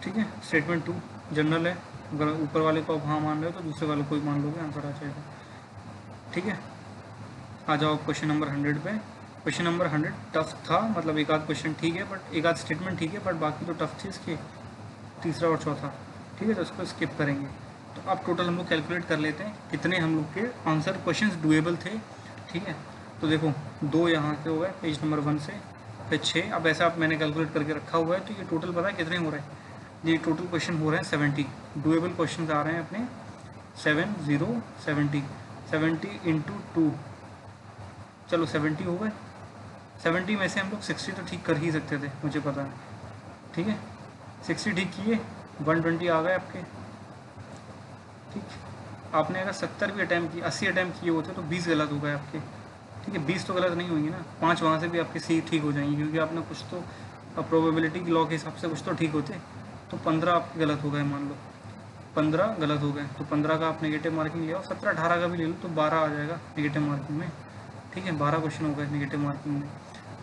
ठीक है। स्टेटमेंट 2 जनरल है, अगर ऊपर वाले को आप हाँ मान रहे हो तो दूसरे वाले को ही मान लोगे, आंसर आ जाएगा, ठीक है। आ जाओ क्वेश्चन नंबर 100 पे। क्वेश्चन नंबर 100 टफ था, मतलब एक आध क्वेश्चन ठीक है, बट एक आध स्टेटमेंट ठीक है, बट बाकी तो टफ थे इसके, तीसरा और चौथा, ठीक है। तो इसको स्किप करेंगे। तो अब टोटल हम लोग कैलकुलेट कर लेते हैं कितने हम लोग के आंसर क्वेश्चंस डुएबल थे, ठीक है। तो देखो 2 यहाँ से हो गए पेज नंबर 1 से, फिर 6। अब ऐसा आप मैंने कैलकुलेट करके रखा हुआ है, तो ये टोटल पता है कितने हो रहे हैं? ये टोटल क्वेश्चन हो रहे हैं 70 डुएबल क्वेश्चन आ रहे हैं अपने 70 इंटू 2, चलो 70 हो गए। 70 में से हम लोग 60 तो ठीक कर ही सकते थे, मुझे पता है, ठीक है। 60 ठीक किए, 120 आ गए आपके, ठीक। आपने अगर 70 भी अटैम्प्ट किए, 80 अटैम्प्ट किए होते तो 20 गलत हो गए आपके, ठीक है। 20 तो गलत नहीं होंगे ना, 5 वहाँ से भी आपके सी ठीक हो जाएंगे, क्योंकि आपने कुछ तो प्रोबेबिलिटी की लॉ के हिसाब से कुछ तो ठीक होते, तो 15 आपके गलत हो गए मान लो, 15 गलत हो गए, तो 15 का आप नेगेटिव मार्किंग लिया, 17 18 का भी ले लो तो 12 आ जाएगा नेगेटिव मार्किंग में। ठीक है, 12 क्वेश्चन हो गए नेगेटिव मार्किंग में।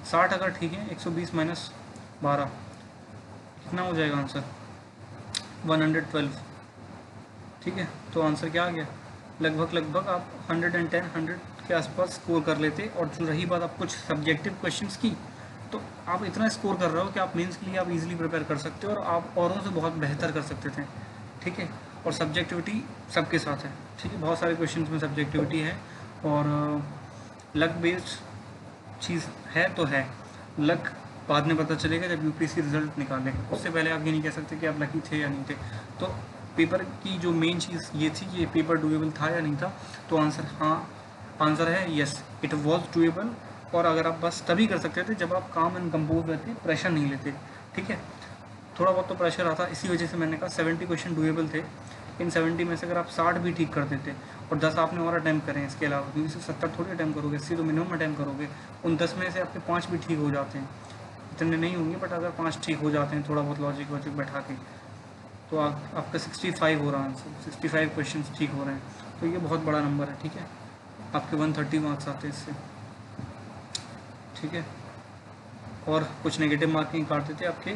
60 अगर ठीक है, 120 माइनस 12 कितना हो जाएगा आंसर? 112। ठीक है, तो आंसर क्या आ गया? लगभग आप 110 100 के आसपास स्कोर कर लेते। और जो रही बात आप कुछ सब्जेक्टिव क्वेश्चंस की, तो आप इतना स्कोर कर रहे हो कि आप मेंस के लिए आप इजीली प्रिपेयर कर सकते हो और आप औरों से बहुत बेहतर कर सकते थे। ठीक है, और सब्जेक्टिविटी सबके साथ है। ठीक है, बहुत सारे क्वेश्चंस में सब्जेक्टिविटी है और लक बेस्ड चीज़ है तो है। लक बाद में पता चलेगा जब यूपीएससी रिजल्ट निकालेगा, उससे पहले आप ये नहीं कह सकते कि आप लकी थे या नहीं थे। तो पेपर की जो मेन चीज़ ये थी कि ये पेपर डूएबल था या नहीं था, तो आंसर हाँ, आंसर है यस, इट वॉज डूएबल। और अगर आप बस तभी कर सकते थे जब आप काम एंड कंपोज रहते, प्रेशर नहीं लेते। ठीक है, थोड़ा बहुत तो प्रेशर आता, इसी वजह से मैंने कहा 70 क्वेश्चन डूएबल थे। इन 70 में से अगर आप 60 भी ठीक कर देते और 10 आपने और अटैम्प्ट करें इसके अलावा, क्योंकि सिर्फ 70 थोड़ी अटैम्प्ट करोगे, 80 तो मिनिमम अटैम्प्ट करोगे, उन 10 में से आपके 5 भी ठीक हो जाते हैं। इतने नहीं होंगे बट अगर 5 ठीक हो जाते हैं थोड़ा बहुत लॉजिक वॉजिक बैठा के, तो आपका 65 हो रहा है आंसर, 65 क्वेश्चन ठीक हो रहे हैं, तो ये बहुत बड़ा नंबर है। ठीक है, आपके 130 मार्क्स आते हैं इससे। ठीक है, और कुछ नेगेटिव मार्किंग काट देते आपके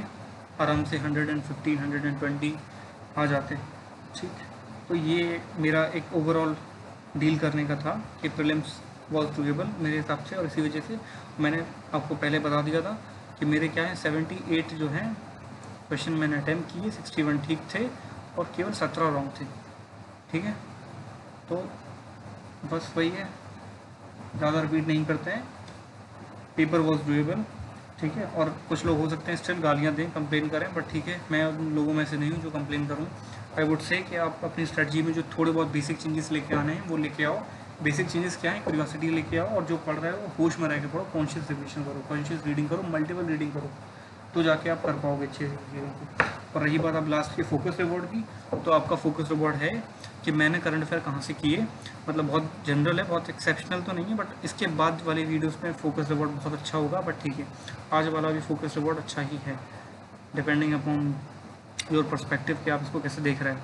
आराम से 115 120 आ जाते। ठीक, तो ये मेरा एक ओवरऑल डील करने का था कि प्रीलिम्स वॉज डूएबल मेरे हिसाब से। और इसी वजह से मैंने आपको पहले बता दिया था कि मेरे क्या है 78 जो हैं क्वेश्चन मैंने अटैम्प्ट किए, 61 ठीक थे और केवल 17 रॉन्ग थे। ठीक है, तो बस वही है, ज़्यादा रिपीट नहीं करते हैं, पेपर वॉज डूएबल। ठीक है, और कुछ लोग हो सकते हैं स्टिल गालियाँ दें, कंप्लेन करें, बट ठीक है, मैं उन लोगों में से नहीं हूँ जो कंप्लेन करूँ। आई वुड से कि आप अपनी स्ट्रेटजी में जो थोड़े बहुत बेसिक चेंजेस लेके आने हैं वो लेके आओ। बेसिक चेंजेस क्या है? क्यूरियोसिटी लेके आओ, और जो पढ़ रहे हो वो होश में रह के पढ़ो, कॉन्शियस रिविजन करो, कॉन्शियस रीडिंग करो, मल्टीपल रीडिंग करो, तो जाके आप कर पाओगे अच्छे चीज़ों को। और रही बात आप लास्ट के फोकस रिवॉर्ड की, तो आपका फोकस रिवॉर्ड है कि मैंने करंट अफेयर कहाँ से किए, मतलब बहुत जनरल है, बहुत एक्सेप्शनल तो नहीं है, बट इसके बाद वाले वीडियोस में फोकस रिवॉर्ड बहुत अच्छा होगा। बट ठीक है, आज वाला भी फोकस रिवॉर्ड अच्छा ही है, डिपेंडिंग अपॉन योर पर्सपेक्टिव कि आप इसको कैसे देख रहे हैं।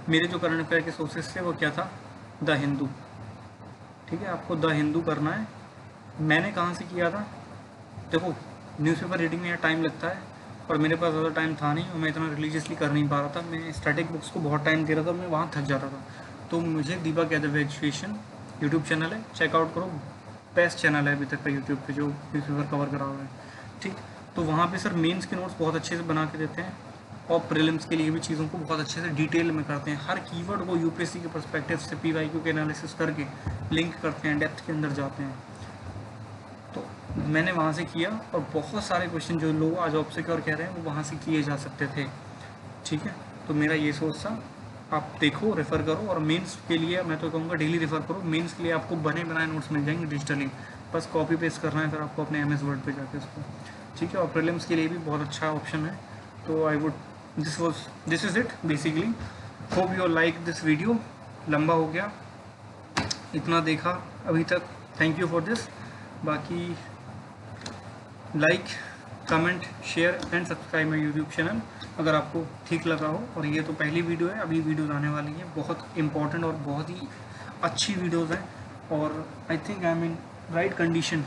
मेरे जो करंट अफेयर के सोर्सेस थे वो क्या था? द हिंदू। ठीक है, आपको द हिंदू करना है। मैंने कहाँ से किया था? देखो, न्यूज़पेपर रीडिंग में टाइम लगता है और मेरे पास ज़्यादा टाइम था नहीं और मैं इतना रिलीजियसली कर नहीं पा रहा था। मैं स्टैटिक बुक्स को बहुत टाइम दे रहा था, मैं वहाँ थक जाता था। तो मुझे Deepak Yadav education YouTube channel है, चेकआउट करो, बेस्ट चैनल है अभी तक का यूट्यूब पे जो न्यूज़पेपर कवर करा हुआ है। ठीक, तो वहाँ पे सर मेंस के नोट्स बहुत अच्छे से बना के देते हैं और प्रीलिम्स के लिए भी चीज़ों को बहुत अच्छे से डिटेल में करते हैं। हर कीवर्ड को यूपीएससी के पर्सपेक्टिव से पीवाईक्यू के एनालिसिस करके लिंक करते हैं, डेप्थ के अंदर जाते हैं। तो मैंने वहाँ से किया और बहुत सारे क्वेश्चन जो लोग आज जॉब सिक्योर कह रहे हैं वो वहाँ से किए जा सकते थे। ठीक है, तो मेरा ये सोच था, आप देखो, रेफ़र करो। और मेंस के लिए मैं तो कहूँगा डेली रेफ़र करो। मेंस के लिए आपको बने बनाए नोट्स मिल जाएंगे डिजिटली, बस कॉपी पेस्ट करना है फिर आपको अपने MS वर्ड पे जाके उसको। ठीक है, और प्रीलिम्स के लिए भी बहुत अच्छा ऑप्शन है। तो I would this is it basically. Hope you like this video. लंबा हो गया, इतना देखा अभी तक, थैंक यू फॉर दिस। बाकी like, comment, share and subscribe my YouTube channel अगर आपको ठीक लगा हो। और ये तो पहली वीडियो है, अभी वीडियोज़ आने वाली हैं बहुत इंपॉर्टेंट और बहुत ही अच्छी वीडियोज़ हैं। और I think I am in right condition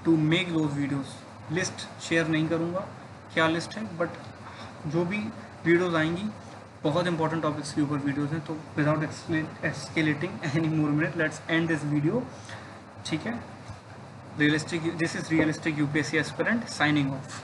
to make those videos. List share नहीं करूँगा क्या लिस्ट है, बट जो भी वीडियोज़ आएंगी बहुत इंपॉर्टेंट टॉपिक्स के ऊपर वीडियोज़ हैं। तो without escalating any more minute, let's end this video. ठीक है, realistic, this is realistic UPSC aspirant signing off.